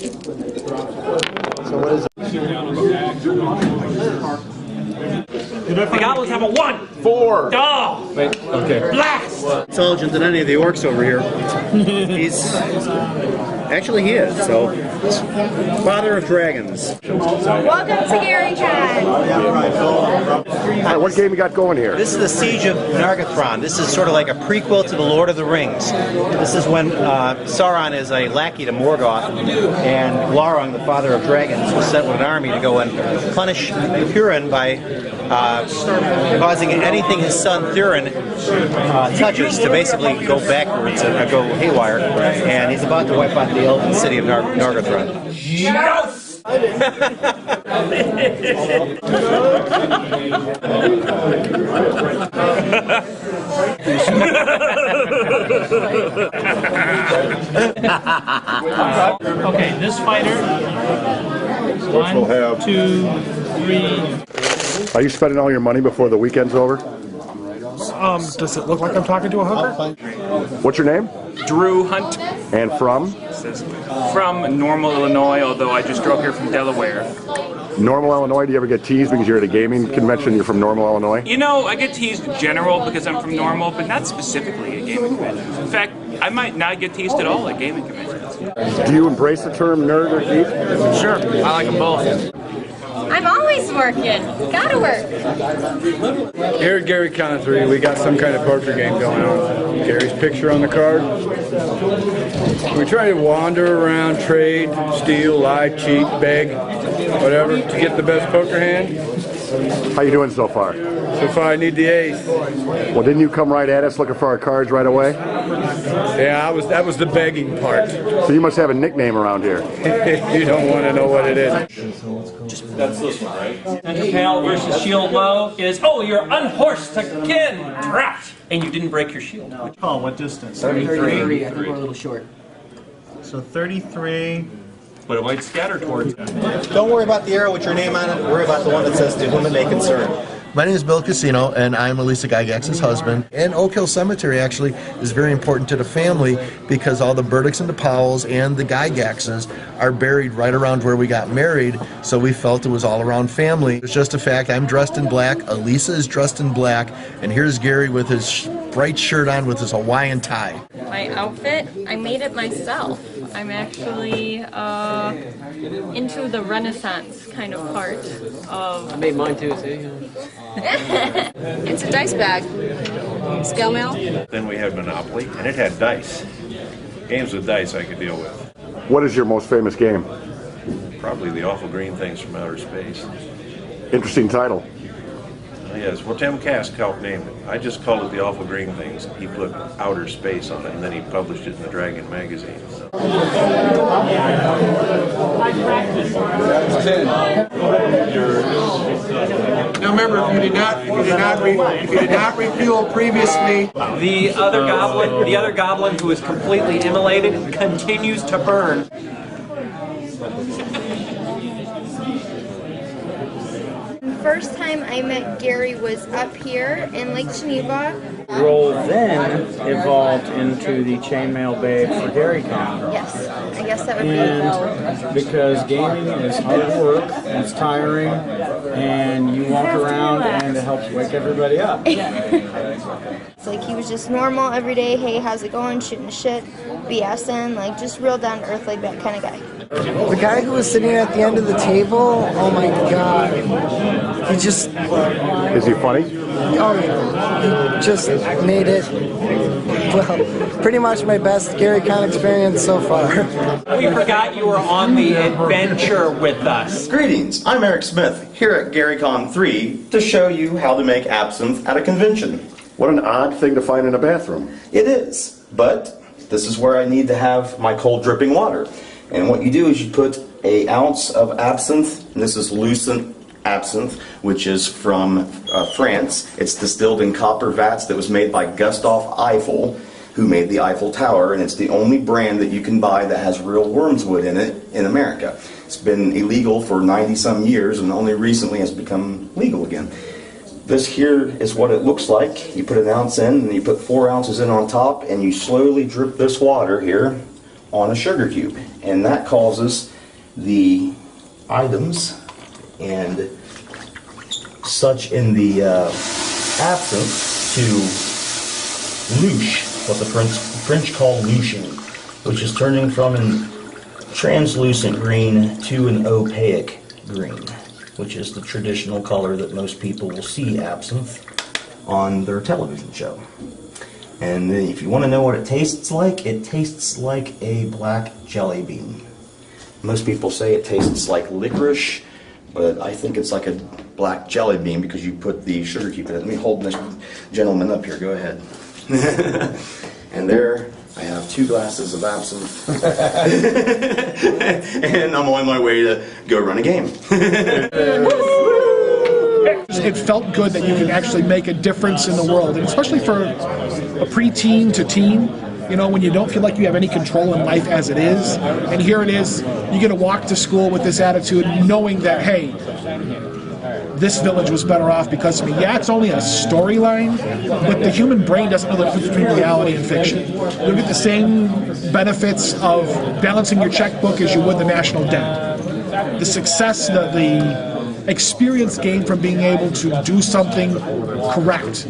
So what is it? The goblins have a 1! 4! Oh! Wait, okay. Blast! Intelligent than any of the orcs over here. He's... Actually, he is, so... Father of Dragons. Welcome to GaryCon! Hi, what game you got going here? This is the Siege of Nargothrond. This is sort of like a prequel to the Lord of the Rings. This is when Sauron is a lackey to Morgoth, and Glaurung, the father of dragons, was sent with an army to go and punish the Huron by causing anything his son Thurin touches to basically go backwards and go haywire. And he's about to wipe out the elven city of Nargothrond. Yes! Okay, this fighter. 1, 2, 3. Are you spending all your money before the weekend's over? Does it look like I'm talking to a hooker? What's your name? Drew Hunt. And from? From Normal, Illinois, although I just drove here from Delaware. Normal, Illinois? Do you ever get teased because you're at a gaming convention, you're from Normal, Illinois? You know, I get teased in general because I'm from Normal, but not specifically at gaming conventions. In fact, I might not get teased at all at gaming conventions. Do you embrace the term nerd or geek? Sure, I like them both. I'm always working. Gotta work. Here at GaryCon 3, we got some kind of poker game going on. Gary's picture on the card. We try to wander around, trade, steal, lie, cheat, beg, whatever, to get the best poker hand. How you doing so far? So far, I need the ace. Well, didn't you come right at us looking for our cards right away? Yeah, that was the begging part. So you must have a nickname around here. You don't want to know what it is. That's this one, right? Center pale versus shield low is, oh, you're unhorsed again! Drat! And you didn't break your shield. Oh, what distance? 33. I think we're a little short. So 33. But it might scatter towards you. Don't worry about the arrow with your name on it. Worry about the one that says to whom it may concern. My name is Bill Casino, and I'm Elisa Gygax's husband. And Oak Hill Cemetery actually is very important to the family because all the Burdicks and the Powells and the Gygaxes are buried right around where we got married, so we felt it was all around family. It's just a fact. I'm dressed in black, Elisa is dressed in black, and here's Gary with his bright shirt on with his Hawaiian tie. My outfit, I made it myself. I'm actually into the Renaissance kind of part of... I made mine too, see? It's a dice bag. Scale mail. Then we had Monopoly, and it had dice. Games with dice I could deal with. What is your most famous game? Probably The Awful Green Things from Outer Space. Interesting title. Yes, well, Tim Kask helped name it. I just called it The Awful Green Things. He put outer space on it, and then he published it in the Dragon magazine. Now remember, if you did not refuel previously, The other goblin who is completely immolated continues to burn. The first time I met Gary was up here in Lake Geneva. Roll then evolved into the chainmail babe for GaryCon. Yes, I guess that would And because gaming is hard work, and it's tiring, and you walk around and it helps wake everybody up. It's like he was just normal every day. Hey, how's it going? Shooting the shit, BSing, like just real down to earth, like that kind of guy. The guy who was sitting at the end of the table, oh my god, he just... Is he funny? Oh yeah, he just made it, well, pretty much my best GaryCon experience so far. We forgot you were on the adventure with us. Greetings, I'm Eric Smith, here at GaryCon 3 to show you how to make absinthe at a convention. What an odd thing to find in a bathroom. It is, but this is where I need to have my cold dripping water. And what you do is you put an ounce of absinthe, and this is Lucent absinthe, which is from France. It's distilled in copper vats that was made by Gustave Eiffel, who made the Eiffel Tower, and it's the only brand that you can buy that has real wormswood in it in America. It's been illegal for 90-some years and only recently has become legal again. This here is what it looks like. You put an ounce in, and you put 4 ounces in on top, and you slowly drip this water here on a sugar cube. And that causes the items and such in the absinthe to louche, what the French call louching, which is turning from a translucent green to an opaque green, which is the traditional color that most people will see absinthe on their television show. And if you want to know what it tastes like a black jelly bean. Most people say it tastes like licorice, but I think it's like a black jelly bean because you put the sugar cube in it. Let me hold this gentleman up here. Go ahead. And there I have 2 glasses of absinthe. And I'm on my way to go run a game. It felt good that you could actually make a difference in the world, and especially for a preteen to teen, you know, when you don't feel like you have any control in life as it is. And here it is, you get to walk to school with this attitude, knowing that, hey, this village was better off because of me. Yeah, it's only a storyline, but the human brain doesn't know the difference between reality and fiction. You'll get the same benefits of balancing your checkbook as you would the national debt. The success, the experience gained from being able to do something correct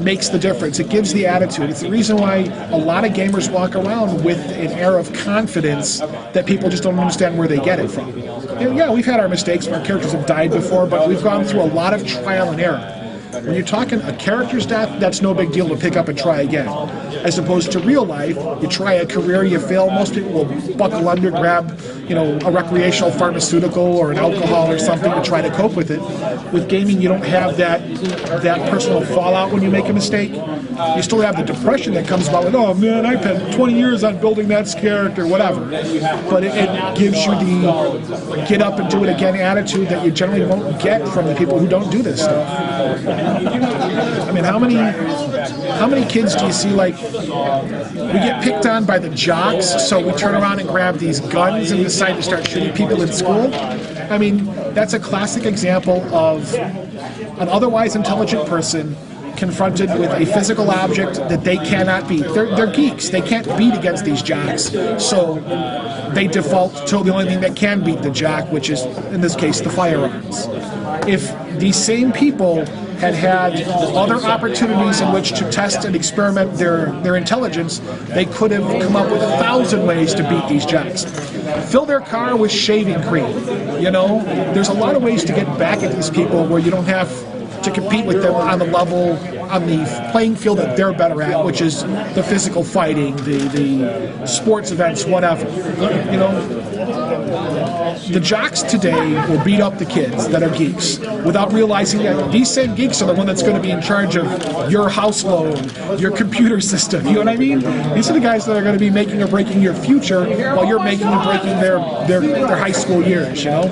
makes the difference. It gives the attitude. It's the reason why a lot of gamers walk around with an air of confidence that people just don't understand where they get it from. And yeah, we've had our mistakes, our characters have died before, but we've gone through a lot of trial and error. When you're talking a character's death, that's no big deal to pick up and try again. As opposed to real life, you try a career, you fail, most people will buckle under, grab, you know, a recreational pharmaceutical or an alcohol or something to try to cope with it. With gaming, you don't have that personal fallout when you make a mistake. You still have the depression that comes about with, oh man, I spent 20 years on building that character, whatever. But it gives you the get up and do it again attitude that you generally won't get from the people who don't do this stuff. I mean, how many kids do you see, like, we get picked on by the jocks, so we turn around and grab these guns and decide to start shooting people in school? I mean, that's a classic example of an otherwise intelligent person confronted with a physical object that they cannot beat. They're geeks. They can't beat against these jocks, so they default to the only thing that can beat the jock, which is, in this case, the firearms. If these same people had other opportunities in which to test and experiment their intelligence, they could have come up with 1,000 ways to beat these jocks. Fill their car with shaving cream. You know, there's a lot of ways to get back at these people where you don't have to compete with them on the level, on the playing field that they're better at, which is the physical fighting, the sports events, whatever. You know, the jocks today will beat up the kids that are geeks without realizing that these same geeks are the one that's going to be in charge of your house loan, your computer system. You know what I mean? These are the guys that are going to be making or breaking your future while you're making and breaking their high school years, you know?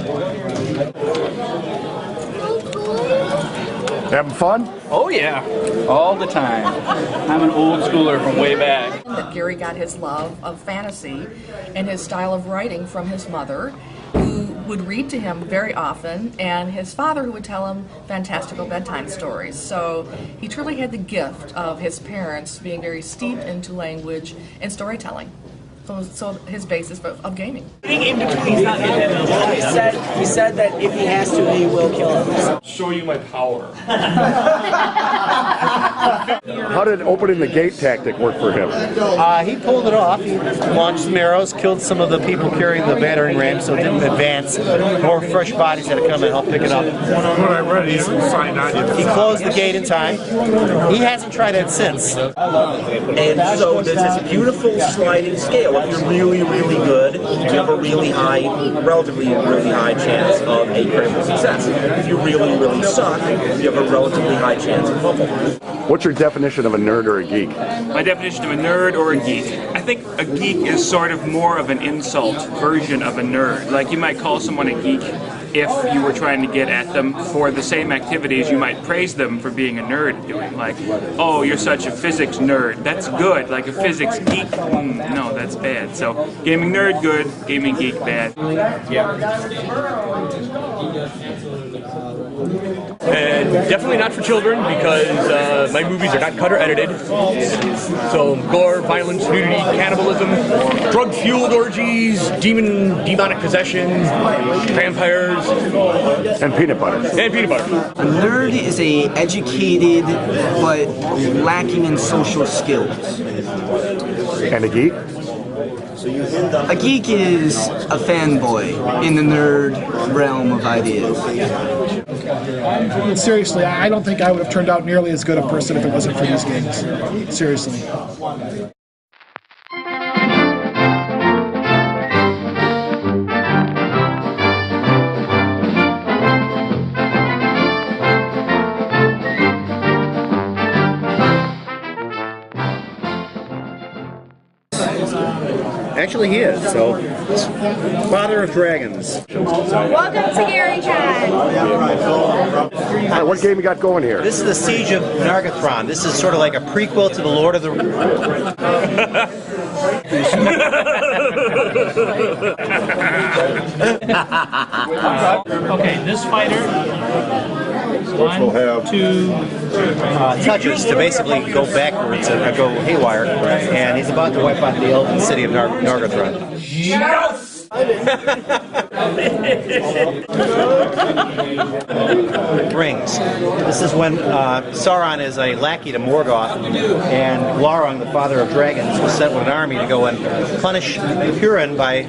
Having fun? Oh yeah, all the time. I'm an old schooler from way back. That Gary got his love of fantasy and his style of writing from his mother, who would read to him very often, and his father, who would tell him fantastical bedtime stories. So he truly had the gift of his parents being very steeped into language and storytelling. So his basis of gaming. He's not he said that if he has to, he will kill him. Show you my power. How did opening the gate tactic work for him? He pulled it off. He launched some arrows, killed some of the people carrying the battering ram, so it didn't advance. More fresh bodies had to come and help pick it up. He closed the gate in time. He hasn't tried it since. And so there's this beautiful sliding scale. If you're really, really good, you have a really high, relatively really high chance of a critical success. If you really, really suck, you have a relatively high chance of fumble. What's your definition of a nerd or a geek? My definition of a nerd or a geek. I think a geek is sort of more of an insult version of a nerd. Like, you might call someone a geek if you were trying to get at them for the same activities you might praise them for being a nerd doing. Like, oh, you're such a physics nerd. That's good. Like a physics geek, no, that's bad. So gaming nerd, good. Gaming geek, bad. Yeah. And definitely not for children because my movies are not cut or edited. So gore, violence, nudity, cannibalism, drug-fueled orgies, demonic possession, vampires, and peanut butter. And peanut butter. A nerd is a educated but lacking in social skills. And a geek? A geek is a fanboy in the nerd realm of ideas. Seriously, I don't think I would have turned out nearly as good a person if it wasn't for these games. Seriously. Actually, he is. So, Father of Dragons. Welcome to GaryCon. Hi, what game you got going here? This is the Siege of Nargothrond. This is sort of like a prequel to the Lord of the... Okay, this fighter. One, two, touches to basically go backwards and go haywire, and he's about to wipe out the elven city of Nargothrond. Yes! Rings. This is when Sauron is a lackey to Morgoth, and Glaurung, the father of dragons, was sent with an army to go and punish Hurin by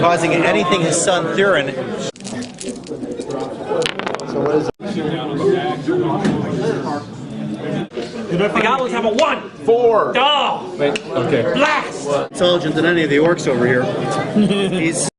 causing anything his son Thurin. So what is it? The goblins have a 1. 4. Oh! Wait, okay. Blast! Intelligent than any of the orcs over here. He's